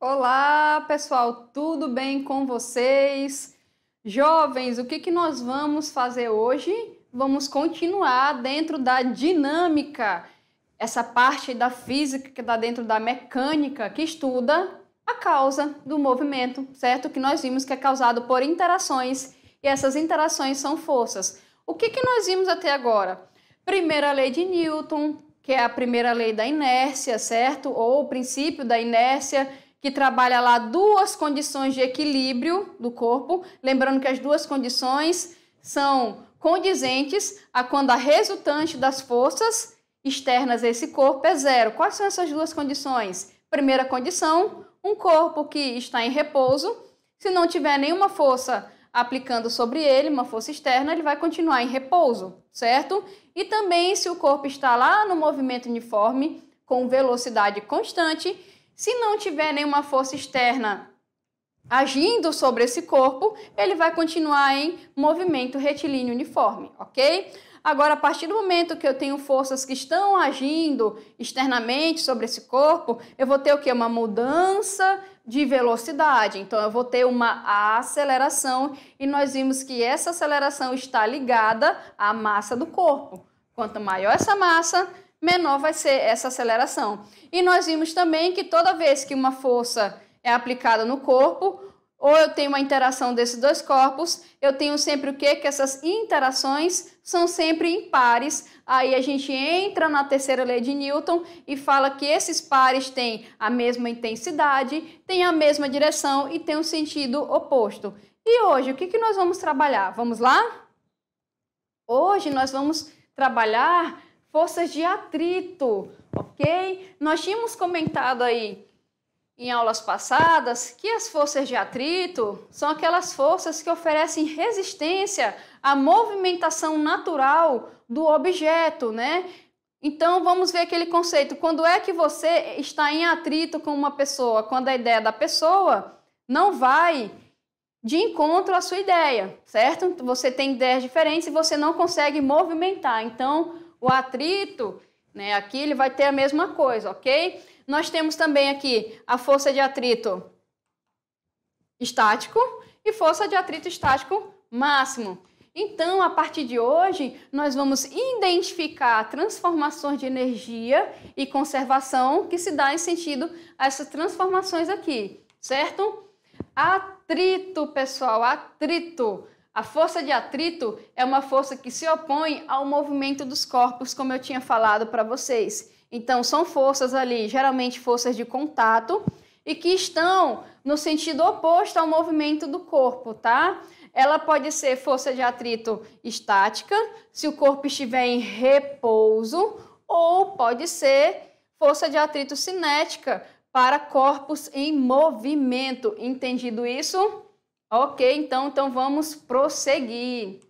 Olá, pessoal, tudo bem com vocês? Jovens, o que nós vamos fazer hoje? Vamos continuar dentro da dinâmica, essa parte da física que está dentro da mecânica, que estuda a causa do movimento, certo? Que nós vimos que é causado por interações, e essas interações são forças. O que nós vimos até agora? Primeira lei de Newton, que é a primeira lei da inércia, certo? Ou o princípio da inércia, que trabalha lá duas condições de equilíbrio do corpo, lembrando que as duas condições são condizentes a quando a resultante das forças externas a esse corpo é zero. Quais são essas duas condições? Primeira condição, um corpo que está em repouso, se não tiver nenhuma força aplicando sobre ele, uma força externa, ele vai continuar em repouso, certo? E também se o corpo está lá no movimento uniforme, com velocidade constante, se não tiver nenhuma força externa agindo sobre esse corpo, ele vai continuar em movimento retilíneo uniforme, ok? Agora, a partir do momento que eu tenho forças que estão agindo externamente sobre esse corpo, eu vou ter o quê? Uma mudança de velocidade. Então, eu vou ter uma aceleração e nós vimos que essa aceleração está ligada à massa do corpo. Quanto maior essa massa, menor vai ser essa aceleração. E nós vimos também que toda vez que uma força é aplicada no corpo, ou eu tenho uma interação desses dois corpos, eu tenho sempre o quê? Que essas interações são sempre em pares. Aí a gente entra na terceira lei de Newton e fala que esses pares têm a mesma intensidade, têm a mesma direção e têm um sentido oposto. E hoje, o que nós vamos trabalhar? Vamos lá? Hoje nós vamos trabalhar forças de atrito, ok? Nós tínhamos comentado aí em aulas passadas que as forças de atrito são aquelas forças que oferecem resistência à movimentação natural do objeto, né? Então, vamos ver aquele conceito. Quando é que você está em atrito com uma pessoa? Quando a ideia da pessoa não vai de encontro à sua ideia, certo? Você tem ideias diferentes e você não consegue movimentar. Então, o atrito, né, aqui ele vai ter a mesma coisa, ok? Nós temos também aqui a força de atrito estático e força de atrito estático máximo. Então, a partir de hoje, nós vamos identificar transformações de energia e conservação que se dá em sentido a essas transformações aqui, certo? Atrito, pessoal, atrito. A força de atrito é uma força que se opõe ao movimento dos corpos, como eu tinha falado para vocês. Então, são forças ali, geralmente forças de contato, e que estão no sentido oposto ao movimento do corpo, tá? Ela pode ser força de atrito estática, se o corpo estiver em repouso, ou pode ser força de atrito cinética para corpos em movimento. Entendido isso? Ok, então vamos prosseguir.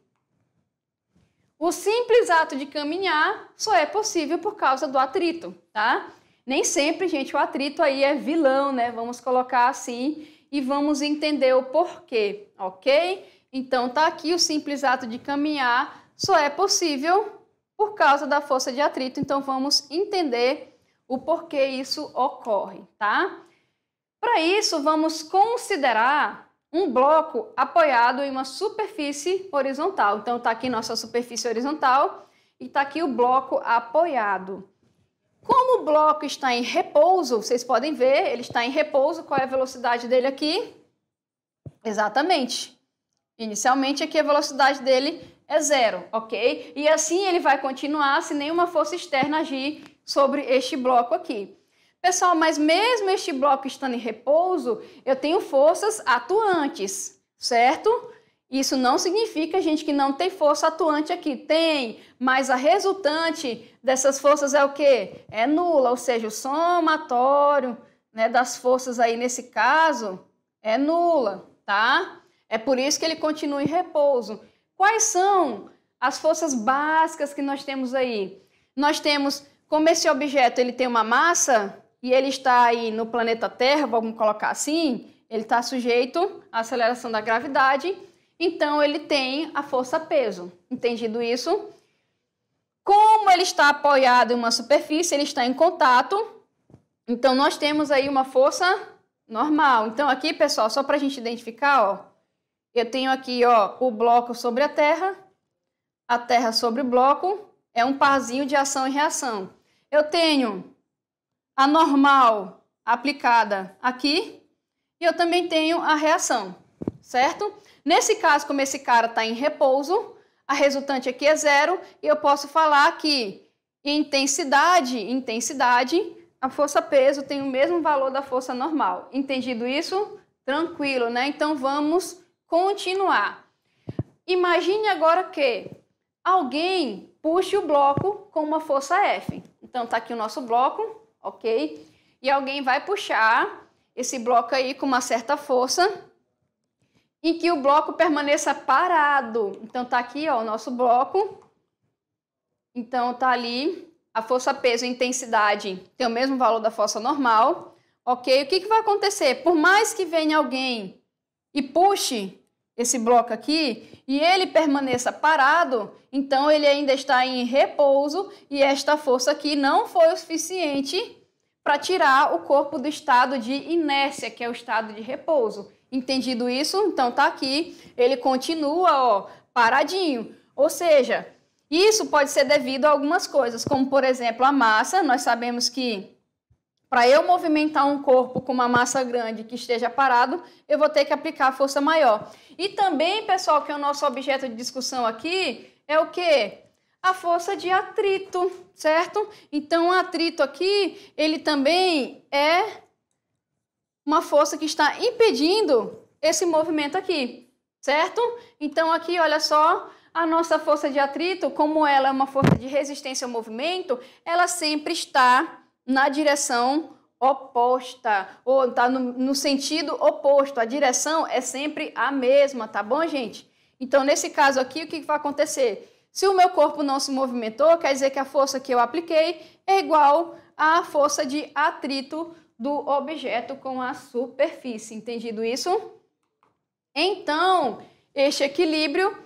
O simples ato de caminhar só é possível por causa do atrito, tá? Nem sempre, gente, o atrito aí é vilão, né? Vamos colocar assim e vamos entender o porquê, ok? Então, tá aqui o simples ato de caminhar só é possível por causa da força de atrito. Então, vamos entender o porquê isso ocorre, tá? Para isso, vamos considerar um bloco apoiado em uma superfície horizontal. Então, está aqui nossa superfície horizontal e está aqui o bloco apoiado. Como o bloco está em repouso, vocês podem ver, ele está em repouso. Qual é a velocidade dele aqui? Exatamente. Inicialmente, aqui a velocidade dele é zero, ok? E assim ele vai continuar se nenhuma força externa agir sobre este bloco aqui. Pessoal, mas mesmo este bloco estando em repouso, eu tenho forças atuantes, certo? Isso não significa, gente, que não tem força atuante aqui. Tem, mas a resultante dessas forças é o quê? É nula, ou seja, o somatório, né, das forças aí nesse caso é nula, tá? É por isso que ele continua em repouso. Quais são as forças básicas que nós temos aí? Nós temos, como esse objeto ele tem uma massa e ele está aí no planeta Terra, vamos colocar assim, ele está sujeito à aceleração da gravidade, então ele tem a força-peso. Entendido isso? Como ele está apoiado em uma superfície, ele está em contato, então nós temos aí uma força normal. Então, aqui, pessoal, só para a gente identificar, ó, eu tenho aqui, ó, o bloco sobre a terra sobre o bloco, é um parzinho de ação e reação. Eu tenho a normal aplicada aqui e eu também tenho a reação, certo? Nesse caso, como esse cara está em repouso, a resultante aqui é 0 e eu posso falar que intensidade, a força-peso tem o mesmo valor da força normal. Entendido isso? Tranquilo, né? Então, vamos continuar. Imagine agora que alguém puxe o bloco com uma força F. Então, tá aqui o nosso bloco, ok? E alguém vai puxar esse bloco aí com uma certa força em que o bloco permaneça parado. Então, tá aqui, ó, o nosso bloco. Então, tá ali a força, peso e intensidade tem o mesmo valor da força normal, ok? O que vai acontecer? Por mais que venha alguém e puxe esse bloco aqui e ele permaneça parado, então ele ainda está em repouso e esta força aqui não foi o suficiente para tirar o corpo do estado de inércia, que é o estado de repouso. Entendido isso? Então tá aqui, ele continua, ó, paradinho. Ou seja, isso pode ser devido a algumas coisas, como por exemplo a massa. Nós sabemos que para eu movimentar um corpo com uma massa grande que esteja parado, eu vou ter que aplicar a força maior. E também, pessoal, que é o nosso objeto de discussão aqui, é o quê? A força de atrito, certo? Então, o atrito aqui, ele também é uma força que está impedindo esse movimento aqui, certo? Então, aqui, olha só, a nossa força de atrito, como ela é uma força de resistência ao movimento, ela sempre está na direção oposta, ou está no sentido oposto. A direção é sempre a mesma, tá bom, gente? Então, nesse caso aqui, o que vai acontecer? Se o meu corpo não se movimentou, quer dizer que a força que eu apliquei é igual à força de atrito do objeto com a superfície. Entendido isso? Então, este equilíbrio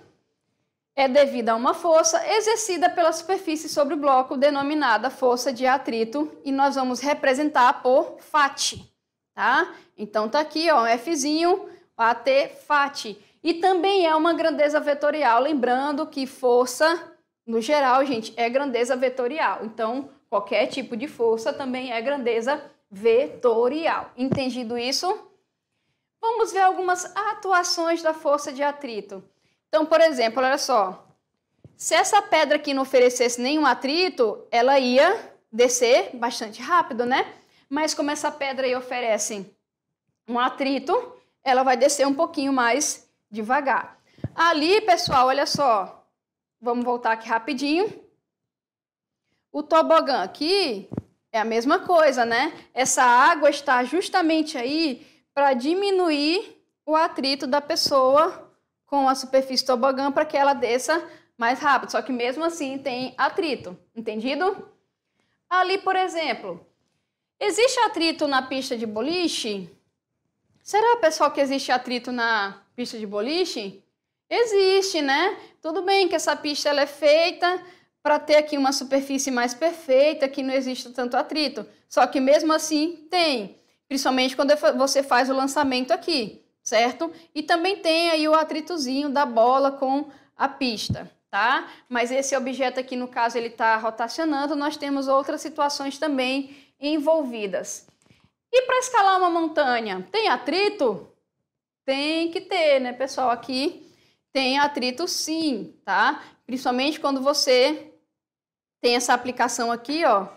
é devido a uma força exercida pela superfície sobre o bloco, denominada força de atrito, e nós vamos representar por Φ, tá? Então, tá aqui, ó, Fzinho, AT, Φ. E também é uma grandeza vetorial, lembrando que força, no geral, gente, é grandeza vetorial. Então, qualquer tipo de força também é grandeza vetorial. Entendido isso? Vamos ver algumas atuações da força de atrito. Então, por exemplo, olha só, se essa pedra aqui não oferecesse nenhum atrito, ela ia descer bastante rápido, né? Mas como essa pedra aí oferece um atrito, ela vai descer um pouquinho mais devagar. Ali, pessoal, olha só, vamos voltar aqui rapidinho. O tobogã aqui é a mesma coisa, né? Essa água está justamente aí para diminuir o atrito da pessoa com a superfície tobogã para que ela desça mais rápido. Só que mesmo assim tem atrito, entendido? Ali, por exemplo, existe atrito na pista de boliche? Será, pessoal, que existe atrito na pista de boliche? Existe, né? Tudo bem que essa pista ela é feita para ter aqui uma superfície mais perfeita, que não existe tanto atrito. Só que mesmo assim tem, principalmente quando você faz o lançamento aqui, certo? E também tem aí o atritozinho da bola com a pista, tá? Mas esse objeto aqui, no caso, ele está rotacionando, nós temos outras situações também envolvidas. E para escalar uma montanha, tem atrito? Tem que ter, né, pessoal? Aqui tem atrito sim, tá? Principalmente quando você tem essa aplicação aqui, ó,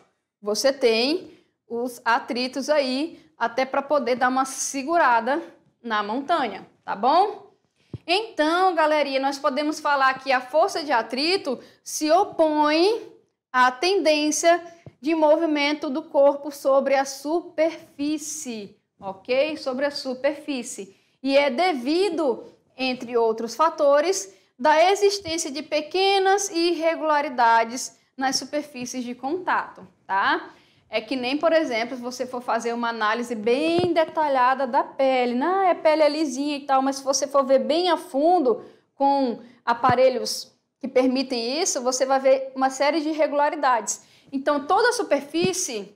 você tem os atritos aí, até para poder dar uma segurada na montanha, tá bom? Então, galerinha, nós podemos falar que a força de atrito se opõe à tendência de movimento do corpo sobre a superfície, ok? Sobre a superfície. E é devido, entre outros fatores, da existência de pequenas irregularidades nas superfícies de contato, tá? É que nem, por exemplo, se você for fazer uma análise bem detalhada da pele, não, a pele é lisinha e tal, mas se você for ver bem a fundo com aparelhos que permitem isso, você vai ver uma série de irregularidades. Então, toda a superfície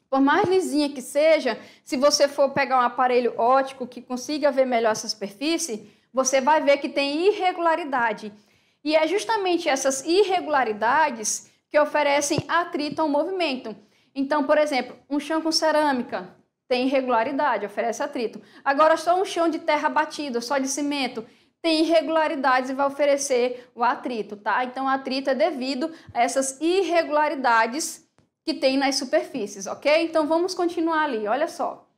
Por mais lisinha que seja, se você for pegar um aparelho óptico que consiga ver melhor essa superfície, você vai ver que tem irregularidade. E é justamente essas irregularidades que oferecem atrito ao movimento. Então, por exemplo, um chão com cerâmica tem irregularidade, oferece atrito. Agora, só um chão de terra batida, só de cimento, tem irregularidades e vai oferecer o atrito, tá? Então, o atrito é devido a essas irregularidades que tem nas superfícies, ok? Então, vamos continuar ali, olha só.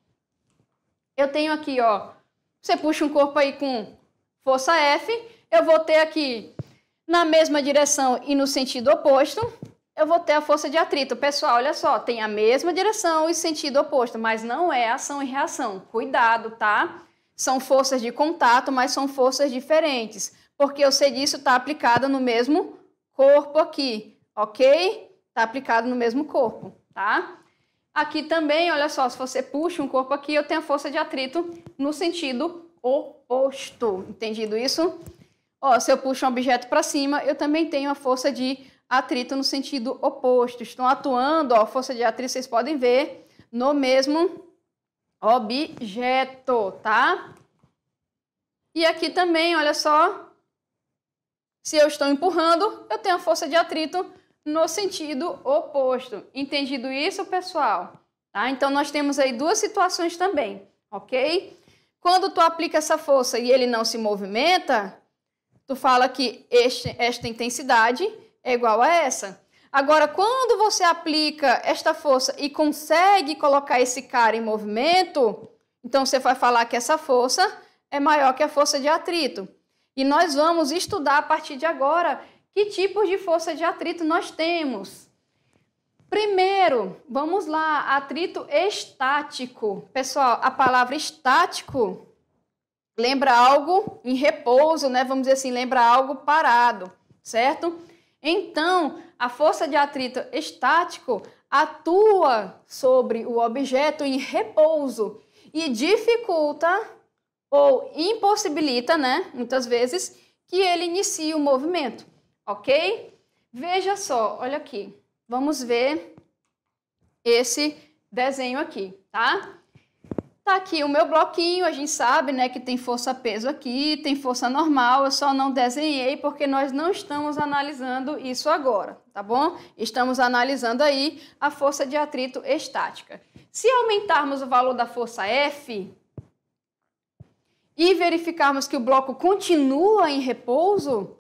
Eu tenho aqui, ó, você puxa um corpo aí com força F, eu vou ter aqui na mesma direção e no sentido oposto, eu vou ter a força de atrito. Pessoal, olha só, tem a mesma direção e sentido oposto, mas não é ação e reação. Cuidado, tá? São forças de contato, mas são forças diferentes, porque eu sei disso está aplicada no mesmo corpo aqui, ok? Está aplicado no mesmo corpo, tá? Aqui também, olha só, se você puxa um corpo aqui, eu tenho a força de atrito no sentido oposto. Entendido isso? Ó, se eu puxo um objeto para cima, eu também tenho a força de atrito no sentido oposto. Estão atuando, ó, força de atrito, vocês podem ver, no mesmo objeto, tá? E aqui também, olha só, se eu estou empurrando, eu tenho a força de atrito no sentido oposto. Entendido isso, pessoal? Tá? Então, nós temos aí duas situações também, ok? Quando tu aplica essa força e ele não se movimenta, tu fala que esta intensidade é igual a essa. Agora, quando você aplica esta força e consegue colocar esse cara em movimento, então você vai falar que essa força é maior que a força de atrito. E nós vamos estudar a partir de agora que tipos de força de atrito nós temos. Primeiro, vamos lá, atrito estático. Pessoal, a palavra estático lembra algo em repouso, né? Vamos dizer assim, lembra algo parado, certo? Então, a força de atrito estático atua sobre o objeto em repouso e dificulta ou impossibilita, né, muitas vezes, que ele inicie o movimento, ok? Veja só, olha aqui, vamos ver esse desenho aqui, tá? Tá aqui o meu bloquinho, a gente sabe, né, que tem força-peso aqui, tem força normal, eu só não desenhei porque nós não estamos analisando isso agora, tá bom? Estamos analisando aí a força de atrito estática. Se aumentarmos o valor da força F e verificarmos que o bloco continua em repouso,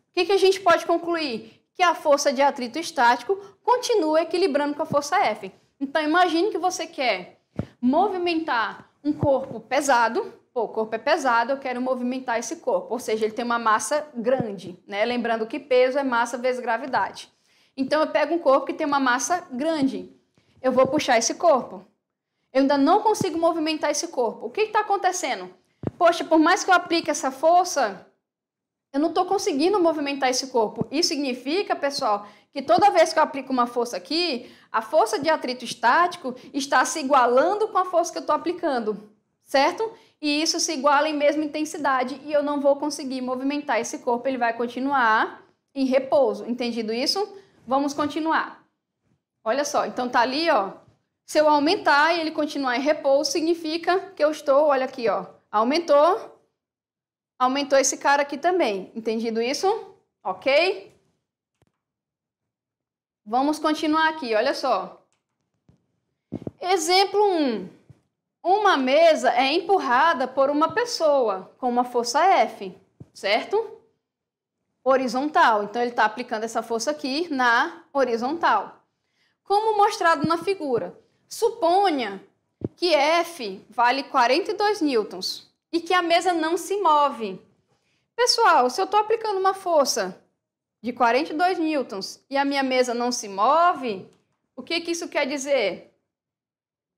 o que a gente pode concluir? Que a força de atrito estático continua equilibrando com a força F. Então, imagine que você quer movimentar um corpo pesado. Pô, o corpo é pesado, eu quero movimentar esse corpo. Ou seja, ele tem uma massa grande, né? Lembrando que peso é massa vezes gravidade. Então, eu pego um corpo que tem uma massa grande. Eu vou puxar esse corpo. Eu ainda não consigo movimentar esse corpo. O que está acontecendo? Poxa, por mais que eu aplique essa força, eu não estou conseguindo movimentar esse corpo. Isso significa, pessoal, que toda vez que eu aplico uma força aqui, a força de atrito estático está se igualando com a força que eu estou aplicando, certo? E isso se iguala em mesma intensidade e eu não vou conseguir movimentar esse corpo, ele vai continuar em repouso. Entendido isso? Vamos continuar. Olha só, então tá ali, ó. Se eu aumentar e ele continuar em repouso, significa que eu estou, olha aqui, ó. Aumentou esse cara aqui também. Entendido isso? Ok? Vamos continuar aqui, olha só. Exemplo 1. Uma mesa é empurrada por uma pessoa com uma força F, certo? Horizontal. Então, ele está aplicando essa força aqui na horizontal. Como mostrado na figura. Suponha que F vale 42 newtons e que a mesa não se move. Pessoal, se eu estou aplicando uma força de 42 newtons e a minha mesa não se move, o que isso quer dizer?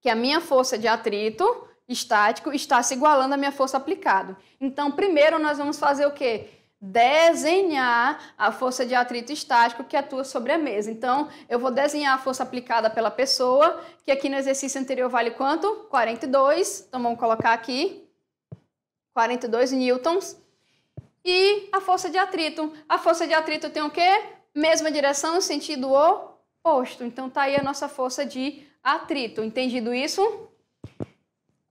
Que a minha força de atrito estático está se igualando à minha força aplicada. Então, primeiro nós vamos fazer o quê? Desenhar a força de atrito estático que atua sobre a mesa. Então, eu vou desenhar a força aplicada pela pessoa, que aqui no exercício anterior vale quanto? 42. Então, vamos colocar aqui 42 newtons. E a força de atrito. A força de atrito tem o quê? Mesma direção, sentido oposto. Então, tá aí a nossa força de atrito. Entendido isso?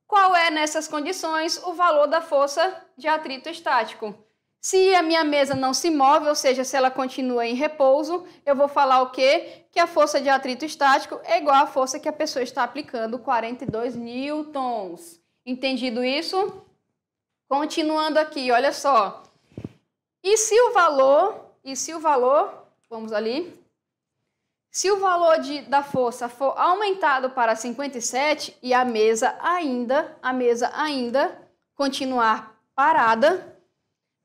Qual é, nessas condições, o valor da força de atrito estático? Se a minha mesa não se move, ou seja, se ela continua em repouso, eu vou falar o quê? Que a força de atrito estático é igual à força que a pessoa está aplicando, 42 newtons. Entendido isso? Continuando aqui, olha só. E se o valor, vamos ali, se o valor da força for aumentado para 57 e a mesa ainda continuar parada,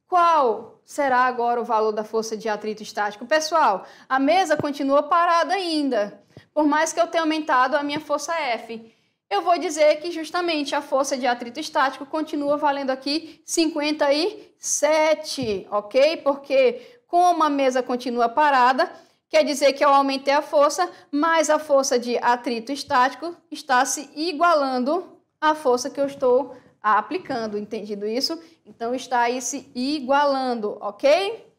qual será agora o valor da força de atrito estático? Pessoal, a mesa continua parada ainda, por mais que eu tenha aumentado a minha força F. Eu vou dizer que justamente a força de atrito estático continua valendo aqui 57, ok? Porque como a mesa continua parada, quer dizer que eu aumentei a força, mas a força de atrito estático está se igualando à força que eu estou aplicando, entendido isso? Então, está aí se igualando, ok?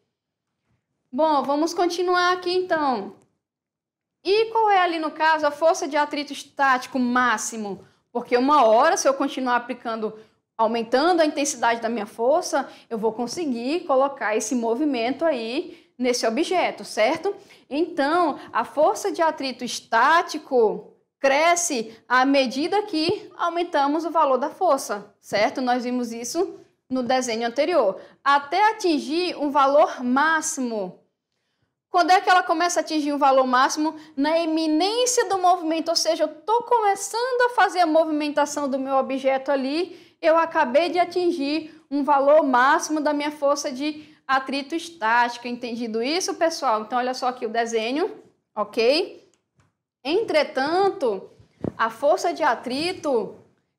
Bom, vamos continuar aqui então. E qual é ali no caso a força de atrito estático máximo? Porque uma hora, se eu continuar aplicando, aumentando a intensidade da minha força, eu vou conseguir colocar esse movimento aí nesse objeto, certo? Então, a força de atrito estático cresce à medida que aumentamos o valor da força, certo? Nós vimos isso no desenho anterior, até atingir um valor máximo. Quando é que ela começa a atingir um valor máximo? Na eminência do movimento, ou seja, eu estou começando a fazer a movimentação do meu objeto ali, eu acabei de atingir um valor máximo da minha força de atrito estático. Entendido isso, pessoal? Então, olha só aqui o desenho, ok? Entretanto, a força de atrito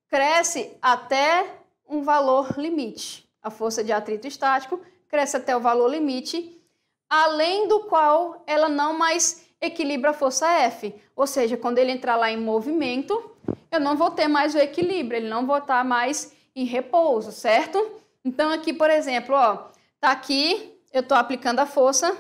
cresce até um valor limite. A força de atrito estático cresce até o valor limite, além do qual ela não mais equilibra a força F. Ou seja, quando ele entrar lá em movimento, eu não vou ter mais o equilíbrio, ele não vai estar mais em repouso, certo? Então aqui, por exemplo, ó, tá aqui, eu estou aplicando a força,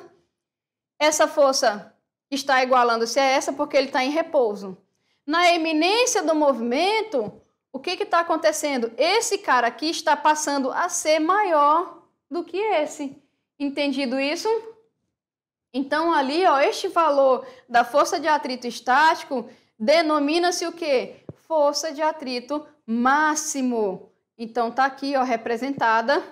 essa força está igualando-se a essa porque ele está em repouso. Na eminência do movimento, o que está acontecendo? Esse cara aqui está passando a ser maior do que esse. Entendido isso? Então, ali, ó, este valor da força de atrito estático denomina-se o quê? Força de atrito máximo. Então, tá aqui, ó, representada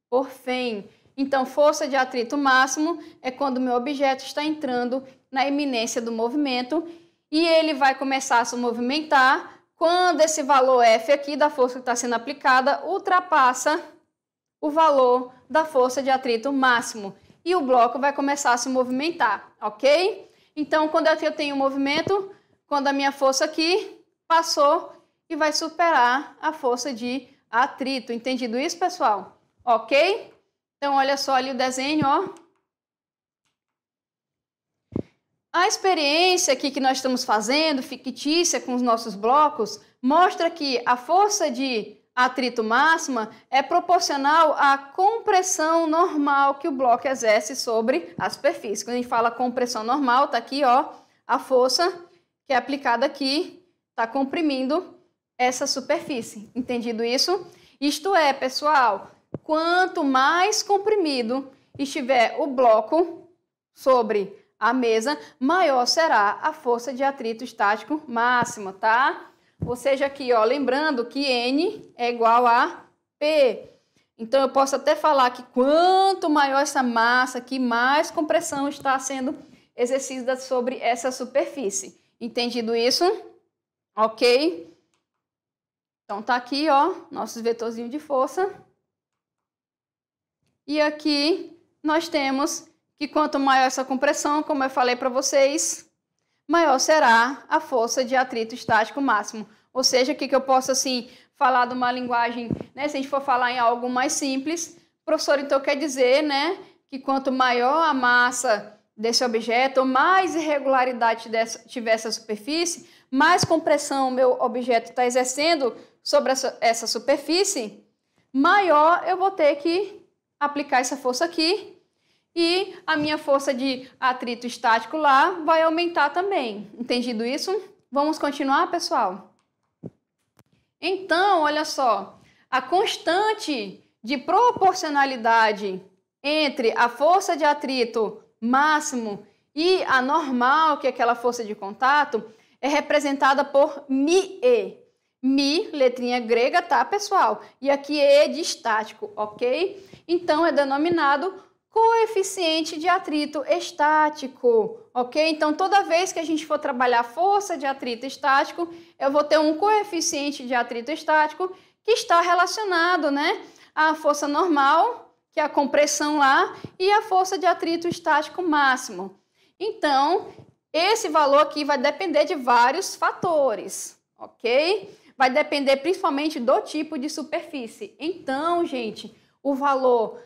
por FEM. Então, força de atrito máximo é quando o meu objeto está entrando na eminência do movimento e ele vai começar a se movimentar quando esse valor F aqui da força que está sendo aplicada ultrapassa o valor da força de atrito máximo. E o bloco vai começar a se movimentar, ok? Então, quando eu tenho um movimento, quando a minha força aqui passou e vai superar a força de atrito. Entendido isso, pessoal? Ok? Então, olha só ali o desenho, ó. A experiência aqui que nós estamos fazendo, fictícia com os nossos blocos, mostra que a força de atrito máxima é proporcional à compressão normal que o bloco exerce sobre a superfície. Quando a gente fala compressão normal, tá aqui, ó, a força que é aplicada aqui está comprimindo essa superfície. Entendido isso? Isto é, pessoal, quanto mais comprimido estiver o bloco sobre a mesa, maior será a força de atrito estático máxima, tá? Ou seja, aqui, ó, lembrando que N é igual a P. Então, eu posso até falar que quanto maior essa massa aqui, mais compressão está sendo exercida sobre essa superfície. Entendido isso? Ok? Então, tá aqui, ó, nosso vetorzinho de força. E aqui nós temos que quanto maior essa compressão, como eu falei para vocês, maior será a força de atrito estático máximo. Ou seja, aqui que eu posso, assim, falar de uma linguagem, né? Se a gente for falar em algo mais simples, professor, então quer dizer, né, que quanto maior a massa desse objeto, mais irregularidade tiver essa superfície, mais compressão o meu objeto está exercendo sobre essa superfície, maior eu vou ter que aplicar essa força aqui, e a minha força de atrito estático lá vai aumentar também. Entendido isso? Vamos continuar, pessoal? Então, olha só, a constante de proporcionalidade entre a força de atrito máximo e a normal, que é aquela força de contato, é representada por μe. Mi, letrinha grega, tá, pessoal? E aqui E de estático, ok? Então, é denominado coeficiente de atrito estático, ok? Então, toda vez que a gente for trabalhar força de atrito estático, eu vou ter um coeficiente de atrito estático que está relacionado, né, à força normal, que é a compressão lá, e a força de atrito estático máximo. Então, esse valor aqui vai depender de vários fatores, ok? Vai depender principalmente do tipo de superfície. Então, gente, o valor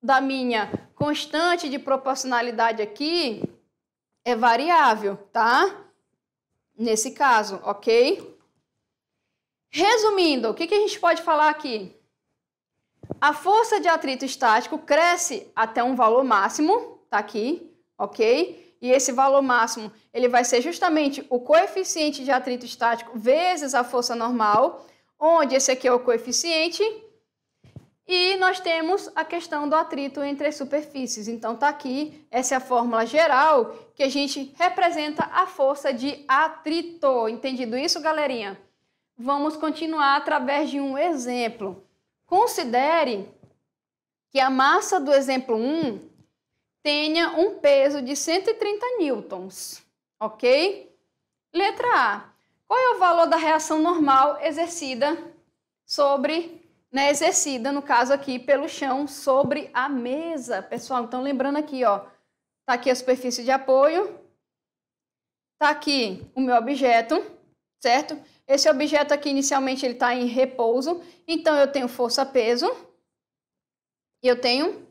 da minha constante de proporcionalidade aqui é variável, tá? Nesse caso, ok? Resumindo, o que a gente pode falar aqui? A força de atrito estático cresce até um valor máximo, tá aqui, ok? E esse valor máximo, ele vai ser justamente o coeficiente de atrito estático vezes a força normal, onde esse aqui é o coeficiente, e nós temos a questão do atrito entre as superfícies. Então, tá aqui, essa é a fórmula geral que a gente representa a força de atrito. Entendido isso, galerinha? Vamos continuar através de um exemplo. Considere que a massa do exemplo 1 tenha um peso de 130 newtons, ok? Letra A. Qual é o valor da reação normal exercida exercida, no caso aqui, pelo chão sobre a mesa? Pessoal, então lembrando aqui, ó, tá aqui a superfície de apoio, tá aqui o meu objeto, certo? Esse objeto aqui, inicialmente, ele tá em repouso, então eu tenho força-peso, e eu tenho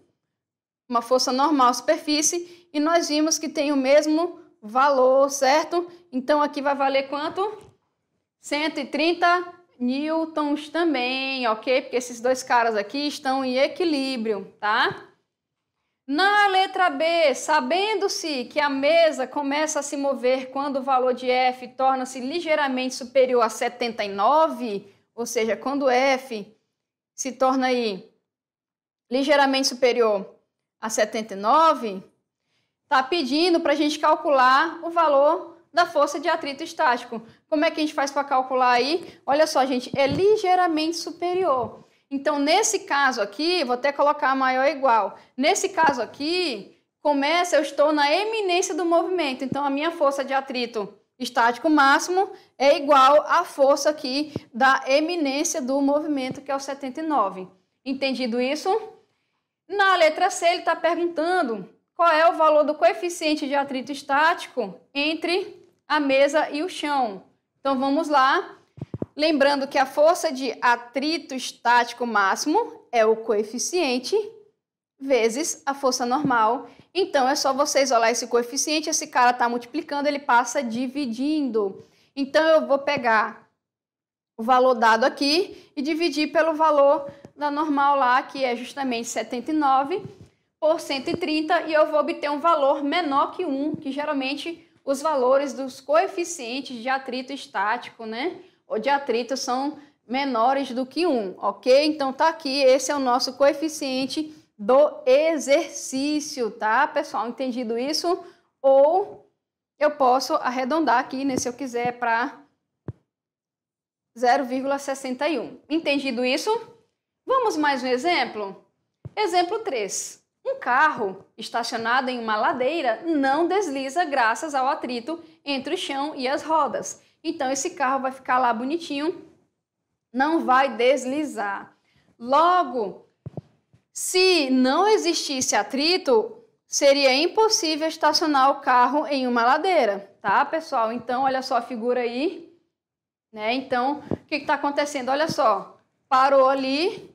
uma força normal superfície, e nós vimos que tem o mesmo valor, certo? Então, aqui vai valer quanto? 130 newtons também, ok? Porque esses dois caras aqui estão em equilíbrio, tá? Na letra B, sabendo-se que a mesa começa a se mover quando o valor de F torna-se ligeiramente superior a 79, ou seja, quando F se torna aí ligeiramente superior a 79, está pedindo para a gente calcular o valor da força de atrito estático. Como é que a gente faz para calcular aí? Olha só, gente, é ligeiramente superior. Então, nesse caso aqui, vou até colocar maior ou igual. Nesse caso aqui, eu estou na eminência do movimento. Então, a minha força de atrito estático máximo é igual à força aqui da eminência do movimento, que é o 79. Entendido isso? Na letra C, ele está perguntando qual é o valor do coeficiente de atrito estático entre a mesa e o chão. Então, vamos lá. Lembrando que a força de atrito estático máximo é o coeficiente vezes a força normal. Então, é só você isolar esse coeficiente, esse cara está multiplicando, ele passa dividindo. Então, eu vou pegar o valor dado aqui e dividir pelo valor da normal lá, que é justamente 79 por 130, e eu vou obter um valor menor que 1, que geralmente os valores dos coeficientes de atrito estático, né, ou de atrito são menores do que 1, ok? Então, tá aqui, esse é o nosso coeficiente do exercício, tá, pessoal? Entendido isso? Ou eu posso arredondar aqui, né, se eu quiser, para 0,61. Entendido isso? Vamos mais um exemplo? Exemplo 3. Um carro estacionado em uma ladeira não desliza graças ao atrito entre o chão e as rodas. Então, esse carro vai ficar lá bonitinho, não vai deslizar. Logo, se não existisse atrito, seria impossível estacionar o carro em uma ladeira, tá, pessoal? Então, olha só a figura aí, né? Então, o que está acontecendo? Olha só, parou ali,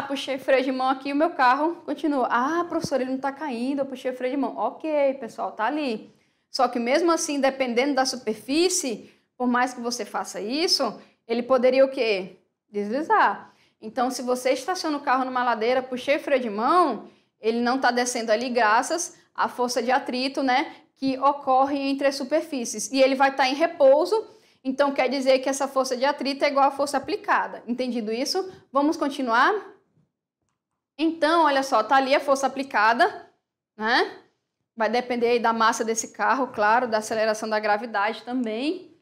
puxei freio de mão aqui, o meu carro continua. Ah, professor, ele não está caindo, eu puxei freio de mão. Ok, pessoal, tá ali. Só que mesmo assim, dependendo da superfície, por mais que você faça isso, ele poderia o quê? Deslizar. Então, se você estaciona o carro numa ladeira, puxei freio de mão, ele não está descendo ali graças à força de atrito, né, que ocorre entre as superfícies. E ele vai estar em repouso, então quer dizer que essa força de atrito é igual à força aplicada. Entendido isso? Vamos continuar? Então, olha só, tá ali a força aplicada, né? Vai depender aí da massa desse carro, claro, da aceleração da gravidade também.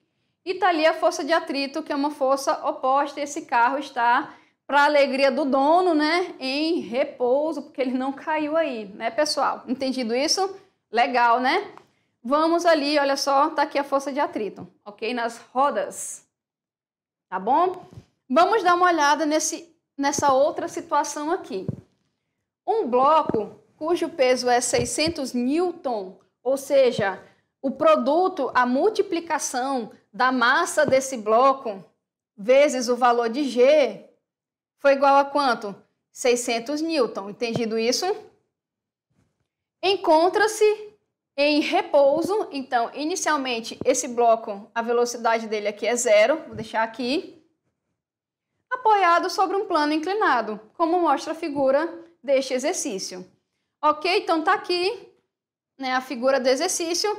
E tá ali a força de atrito, que é uma força oposta, e esse carro está, para a alegria do dono, né, em repouso, porque ele não caiu aí, né, pessoal? Entendido isso? Legal, né? Vamos ali, olha só, tá aqui a força de atrito, ok? Nas rodas, tá bom? Vamos dar uma olhada nessa outra situação aqui. Um bloco cujo peso é 600 newton, ou seja, o produto, a multiplicação da massa desse bloco vezes o valor de G foi igual a quanto? 600 newton. Entendido isso? Encontra-se em repouso. Então, inicialmente, esse bloco, a velocidade dele aqui é 0. Vou deixar aqui. Apoiado sobre um plano inclinado, como mostra a figura deste exercício. Ok? Então, tá aqui, né, a figura do exercício.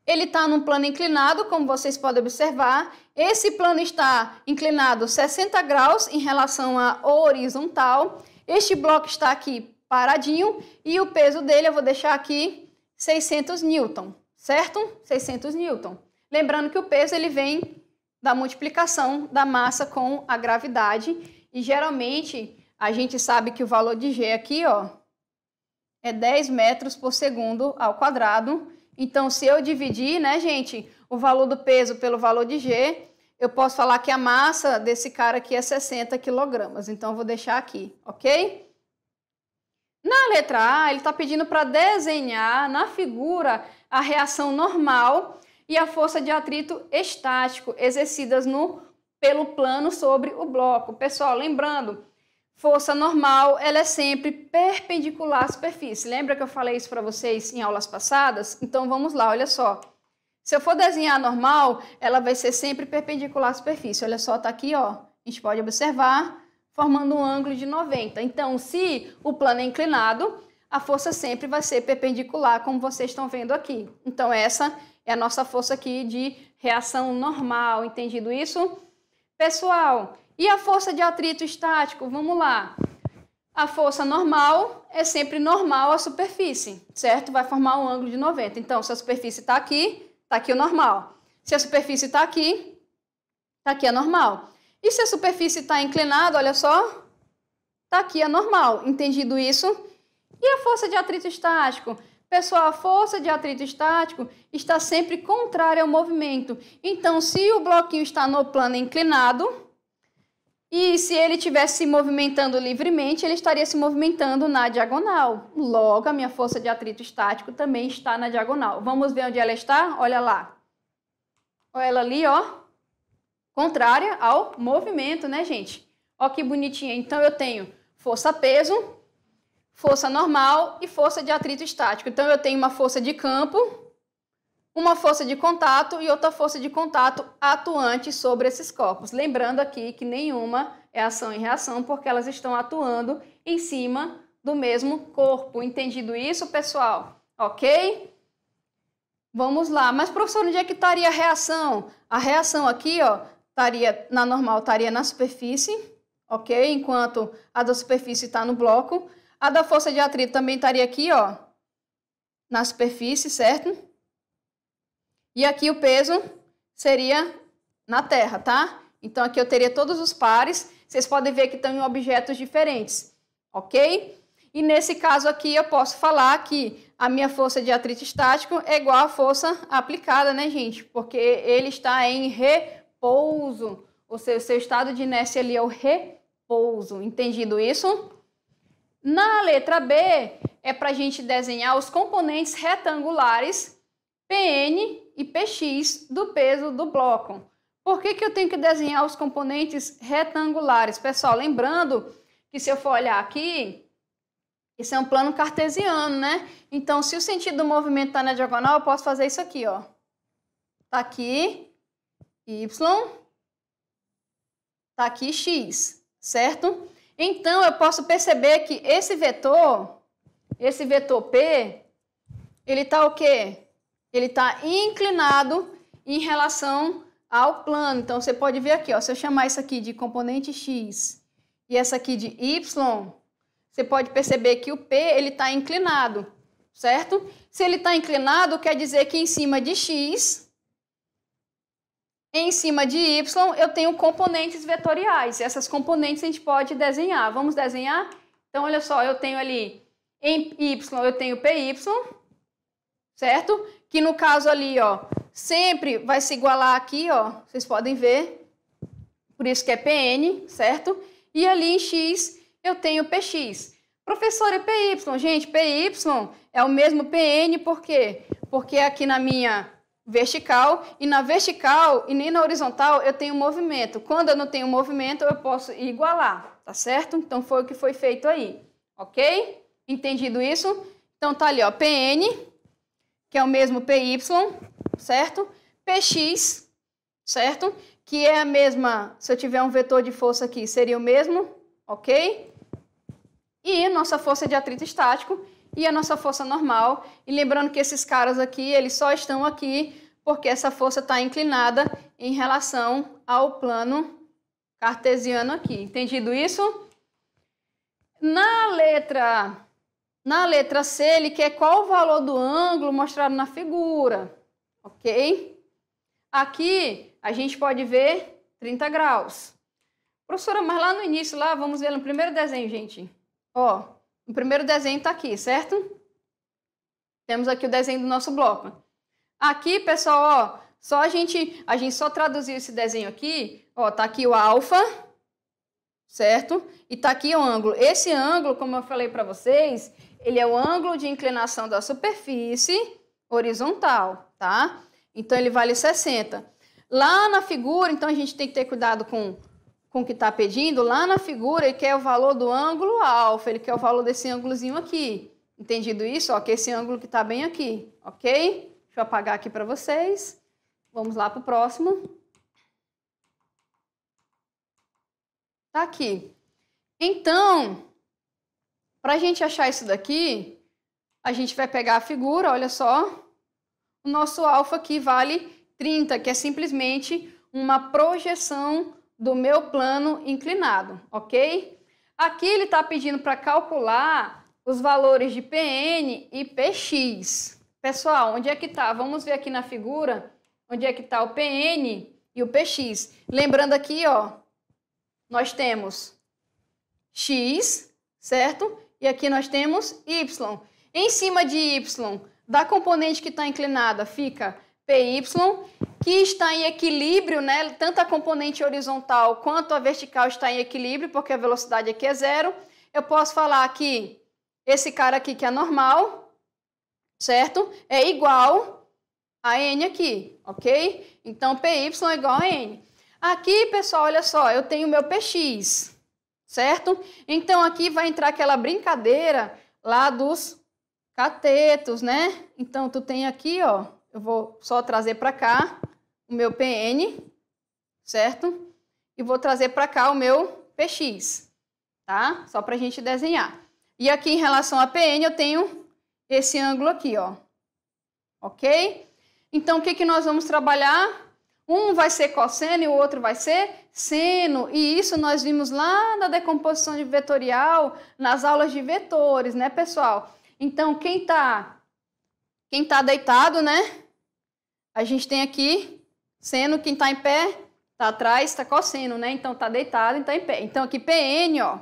Ele está num plano inclinado, como vocês podem observar. Esse plano está inclinado 60 graus em relação à horizontal. Este bloco está aqui paradinho e o peso dele, eu vou deixar aqui 600 newton, certo? 600 newton. Lembrando que o peso ele vem da multiplicação da massa com a gravidade e geralmente a gente sabe que o valor de G aqui, ó, é 10 metros por segundo ao quadrado. Então, se eu dividir, né, gente, o valor do peso pelo valor de G, eu posso falar que a massa desse cara aqui é 60 quilogramas. Então, eu vou deixar aqui, ok? Na letra A, ele está pedindo para desenhar na figura a reação normal e a força de atrito estático exercidas pelo plano sobre o bloco. Pessoal, lembrando, força normal, ela é sempre perpendicular à superfície. Lembra que eu falei isso para vocês em aulas passadas? Então, vamos lá, olha só. Se eu for desenhar normal, ela vai ser sempre perpendicular à superfície. Olha só, tá aqui, ó. A gente pode observar, formando um ângulo de 90. Então, se o plano é inclinado, a força sempre vai ser perpendicular, como vocês estão vendo aqui. Então, essa é a nossa força aqui de reação normal. Entendido isso? Pessoal, e a força de atrito estático? Vamos lá. A força normal é sempre normal à superfície, certo? Vai formar um ângulo de 90. Então, se a superfície está aqui o normal. Se a superfície está aqui a normal. E se a superfície está inclinada, olha só, está aqui a normal. Entendido isso? E a força de atrito estático? Pessoal, a força de atrito estático está sempre contrária ao movimento. Então, se o bloquinho está no plano inclinado, e se ele estivesse se movimentando livremente, ele estaria se movimentando na diagonal. Logo, a minha força de atrito estático também está na diagonal. Vamos ver onde ela está? Olha lá. Olha ela ali, ó. Contrária ao movimento, né, gente? Ó que bonitinha. Então, eu tenho força-peso, força normal e força de atrito estático. Então, eu tenho uma força de campo, uma força de contato e outra força de contato atuante sobre esses corpos. Lembrando aqui que nenhuma é ação e reação, porque elas estão atuando em cima do mesmo corpo. Entendido isso, pessoal? Ok? Vamos lá. Mas, professor, onde é que estaria a reação? A reação aqui, ó, estaria na normal, estaria na superfície, ok? Enquanto a da superfície está no bloco. A da força de atrito também estaria aqui, ó, na superfície, certo? E aqui o peso seria na Terra, tá? Então, aqui eu teria todos os pares. Vocês podem ver que estão em objetos diferentes, ok? E nesse caso aqui eu posso falar que a minha força de atrito estático é igual à força aplicada, né, gente? Porque ele está em repouso. Ou seja, o seu estado de inércia ali é o repouso. Entendido isso? Na letra B, é para a gente desenhar os componentes retangulares Pn e Px do peso do bloco. Por que eu tenho que desenhar os componentes retangulares? Pessoal, lembrando que se eu for olhar aqui, isso é um plano cartesiano, né? Então, se o sentido do movimento está na diagonal, eu posso fazer isso aqui, ó. Tá aqui y, tá aqui x, certo? Então, eu posso perceber que esse vetor P, ele tá o quê? ele está inclinado em relação ao plano. Então, você pode ver aqui, ó, se eu chamar isso aqui de componente x e essa aqui de y, você pode perceber que o P ele está inclinado, certo? Se ele está inclinado, quer dizer que em cima de x, em cima de y, eu tenho componentes vetoriais. E essas componentes a gente pode desenhar. Vamos desenhar? Então, olha só, eu tenho ali em y, eu tenho PY, certo? Que no caso ali, ó, sempre vai se igualar aqui, ó, vocês podem ver, por isso que é PN, certo? E ali em X eu tenho PX. Professora, PY, gente, PY é o mesmo PN, por quê? Porque aqui na minha vertical, e na vertical e nem na horizontal eu tenho movimento. Quando eu não tenho movimento, eu posso igualar, tá certo? Então foi o que foi feito aí, ok? Entendido isso? Então tá ali, ó, PN, que é o mesmo PY, certo? PX, certo? Que é a mesma, se eu tiver um vetor de força aqui, seria o mesmo, ok? E nossa força de atrito estático e a nossa força normal. E lembrando que esses caras aqui, eles só estão aqui porque essa força está inclinada em relação ao plano cartesiano aqui. Entendido isso? Na letra C, ele quer qual o valor do ângulo mostrado na figura, ok? Aqui, a gente pode ver 30 graus. Professora, mas lá no início, lá, vamos ver no primeiro desenho, gente. Ó, o primeiro desenho está aqui, certo? Temos aqui o desenho do nosso bloco. Aqui, pessoal, ó, só a gente só traduziu esse desenho aqui, ó, tá aqui o alfa, certo? E tá aqui o ângulo. Esse ângulo, como eu falei para vocês, ele é o ângulo de inclinação da superfície horizontal, tá? Então, ele vale 60. Lá na figura, então, a gente tem que ter cuidado com o que está pedindo. Lá na figura, ele quer o valor do ângulo alfa, ele quer o valor desse ângulozinho aqui. Entendido isso? Ó, que esse ângulo que está bem aqui, ok? Deixa eu apagar aqui para vocês. Vamos lá para o próximo. Tá aqui. Então, para a gente achar isso daqui, a gente vai pegar a figura, olha só. O nosso alfa aqui vale 30, que é simplesmente uma projeção do meu plano inclinado, ok? Aqui ele está pedindo para calcular os valores de PN e PX. Pessoal, onde é que está? Vamos ver aqui na figura onde é que está o PN e o PX. Lembrando aqui, ó, nós temos X, certo? E aqui nós temos Y. Em cima de Y, da componente que está inclinada, fica PY, que está em equilíbrio, né? Tanto a componente horizontal quanto a vertical está em equilíbrio, porque a velocidade aqui é zero. Eu posso falar que esse cara aqui, que é normal, certo? É igual a N aqui, ok? Então, PY é igual a N. Aqui, pessoal, olha só, eu tenho meu PX, certo? Então, aqui vai entrar aquela brincadeira lá dos catetos, né? Então, tu tem aqui, ó, eu vou só trazer para cá o meu PN, certo? E vou trazer para cá o meu PX, tá? Só para a gente desenhar. E aqui, em relação a PN, eu tenho esse ângulo aqui, ó. Ok? Então, o que que nós vamos trabalhar? Um vai ser cosseno e o outro vai ser seno. E isso nós vimos lá na decomposição de vetorial, nas aulas de vetores, né, pessoal? Então, quem tá deitado, né? A gente tem aqui seno, quem tá em pé, tá atrás, tá cosseno, né? Então, tá deitado e tá em pé. Então, aqui PN, ó,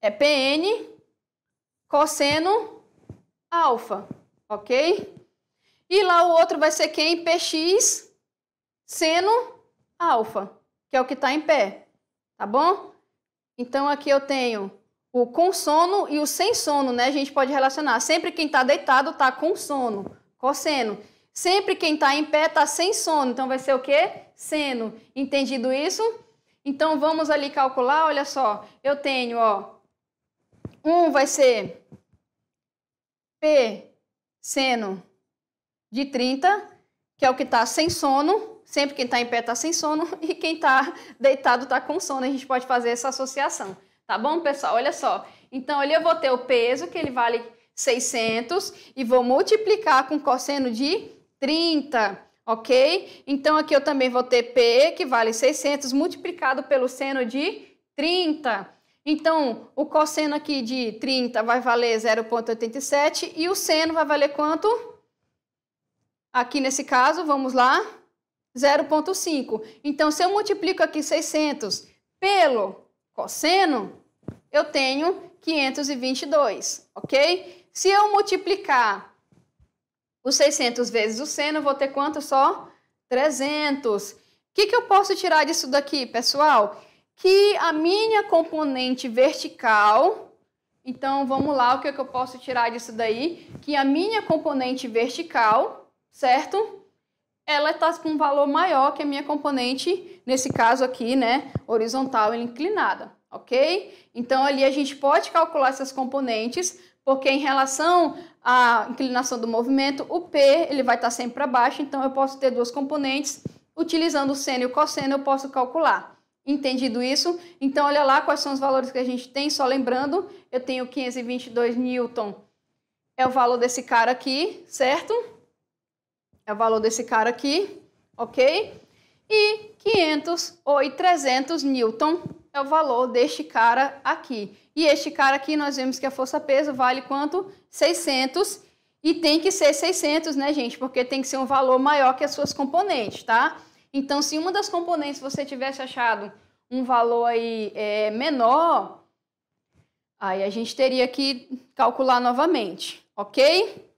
é PN cosseno alfa, ok? E lá o outro vai ser quem? PX seno alfa, que é o que está em pé, tá bom? Então, aqui eu tenho o com sono e o sem sono, né? A gente pode relacionar. Sempre quem está deitado está com sono, cosseno. Sempre quem está em pé está sem sono. Então, vai ser o quê? Seno. Entendido isso? Então, vamos ali calcular. Olha só, eu tenho, ó, um vai ser P seno de 30, que é o que está sem sono. Sempre quem está em pé está sem sono e quem está deitado está com sono. A gente pode fazer essa associação. Tá bom, pessoal? Olha só. Então, ali eu vou ter o peso, que ele vale 600 e vou multiplicar com cosseno de 30, ok? Então, aqui eu também vou ter P, que vale 600, multiplicado pelo seno de 30. Então, o cosseno aqui de 30 vai valer 0,87 e o seno vai valer quanto? Aqui nesse caso, vamos lá, 0,5. Então, se eu multiplico aqui 600 pelo cosseno, eu tenho 522, ok? Se eu multiplicar os 600 vezes o seno, eu vou ter quanto só? 300. O que eu posso tirar disso daqui, pessoal? Que a minha componente vertical, então vamos lá, o que eu posso tirar disso daí? Que a minha componente vertical, certo? Ela está com um valor maior que a minha componente, nesse caso aqui, né, horizontal e inclinada, ok? Então ali a gente pode calcular essas componentes, porque em relação à inclinação do movimento, o P ele vai estar sempre para baixo, então eu posso ter duas componentes, utilizando o seno e o cosseno eu posso calcular. Entendido isso? Então, olha lá quais são os valores que a gente tem. Só lembrando, eu tenho 522 Newton. É o valor desse cara aqui, certo? É o valor desse cara aqui, ok? E 300 Newton é o valor deste cara aqui. E este cara aqui, nós vemos que a força-peso vale quanto? 600. E tem que ser 600, né, gente? Porque tem que ser um valor maior que as suas componentes, tá? Então, se uma das componentes você tivesse achado um valor aí menor, aí a gente teria que calcular novamente, ok?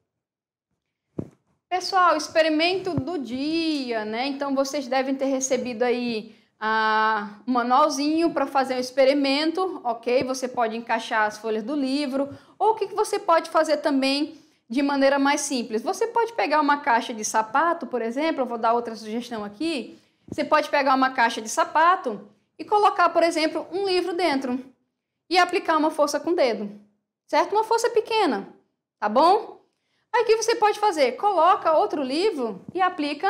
Pessoal, experimento do dia, né? Então, vocês devem ter recebido aí um manualzinho para fazer um experimento, ok? Você pode encaixar as folhas do livro, ou o que você pode fazer também de maneira mais simples. Você pode pegar uma caixa de sapato, por exemplo, eu vou dar outra sugestão aqui. Você pode pegar uma caixa de sapato e colocar, por exemplo, um livro dentro e aplicar uma força com o dedo, certo? Uma força pequena, tá bom? Aí o que você pode fazer? Coloca outro livro e aplica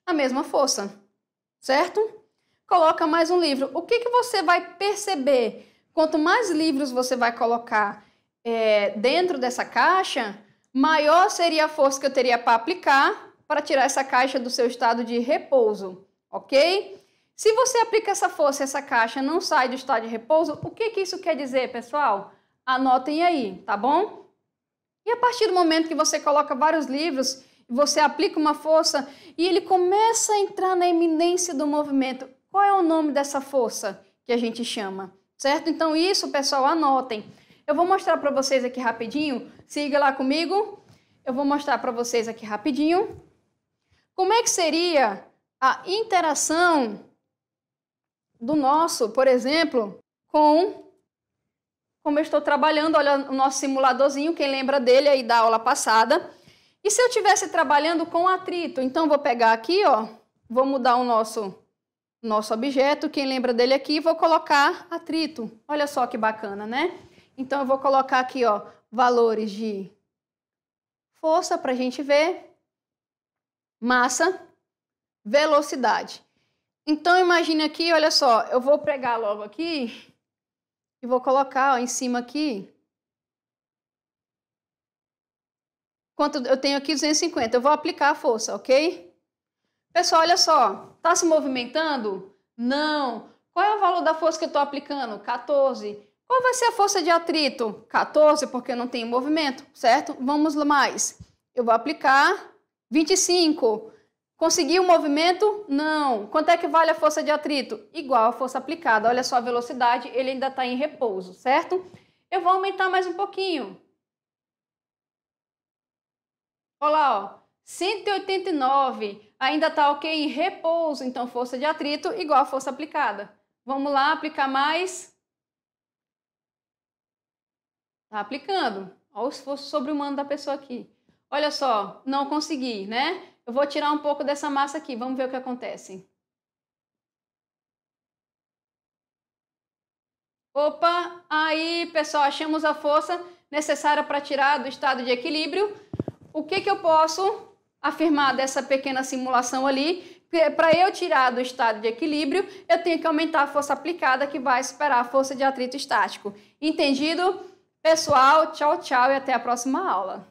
a mesma força, certo? Coloca mais um livro. O que você vai perceber? Quanto mais livros você vai colocar dentro dessa caixa, maior seria a força que eu teria para aplicar para tirar essa caixa do seu estado de repouso, ok? Se você aplica essa força e essa caixa não sai do estado de repouso, o que isso quer dizer, pessoal? Anotem aí, tá bom? E a partir do momento que você coloca vários livros, você aplica uma força e ele começa a entrar na iminência do movimento. Qual é o nome dessa força que a gente chama? Certo? Então isso, pessoal, anotem. Eu vou mostrar para vocês aqui rapidinho. Siga lá comigo. Eu vou mostrar para vocês aqui rapidinho como é que seria a interação do nosso, por exemplo, como eu estou trabalhando, olha o nosso simuladorzinho, quem lembra dele aí da aula passada. E se eu estivesse trabalhando com atrito? Então, vou pegar aqui, ó, vou mudar o nosso objeto, quem lembra dele aqui, vou colocar atrito. Olha só que bacana, né? Então, eu vou colocar aqui, ó, valores de força para a gente ver, massa, velocidade. Então, imagine aqui, olha só, eu vou pegar logo aqui e vou colocar ó, em cima aqui. Quanto eu tenho aqui? 250. Eu vou aplicar a força, ok? Pessoal, olha só, está se movimentando? Não. Qual é o valor da força que eu estou aplicando? 14. Qual vai ser a força de atrito? 14, porque não tem movimento, certo? Vamos mais. Eu vou aplicar 25. Conseguiu o movimento? Não. Quanto é que vale a força de atrito? Igual a força aplicada. Olha só a velocidade, ele ainda está em repouso, certo? Eu vou aumentar mais um pouquinho. Olha lá, ó, 189. Ainda está ok em repouso, então força de atrito igual a força aplicada. Vamos lá, aplicar mais. Está aplicando. Olha o esforço sobre-humano da pessoa aqui. Olha só, não consegui, né? Eu vou tirar um pouco dessa massa aqui, vamos ver o que acontece. Opa, aí pessoal, achamos a força necessária para tirar do estado de equilíbrio. O que eu posso afirmar dessa pequena simulação ali? Para eu tirar do estado de equilíbrio, eu tenho que aumentar a força aplicada, que vai superar a força de atrito estático. Entendido? Pessoal, tchau, tchau e até a próxima aula.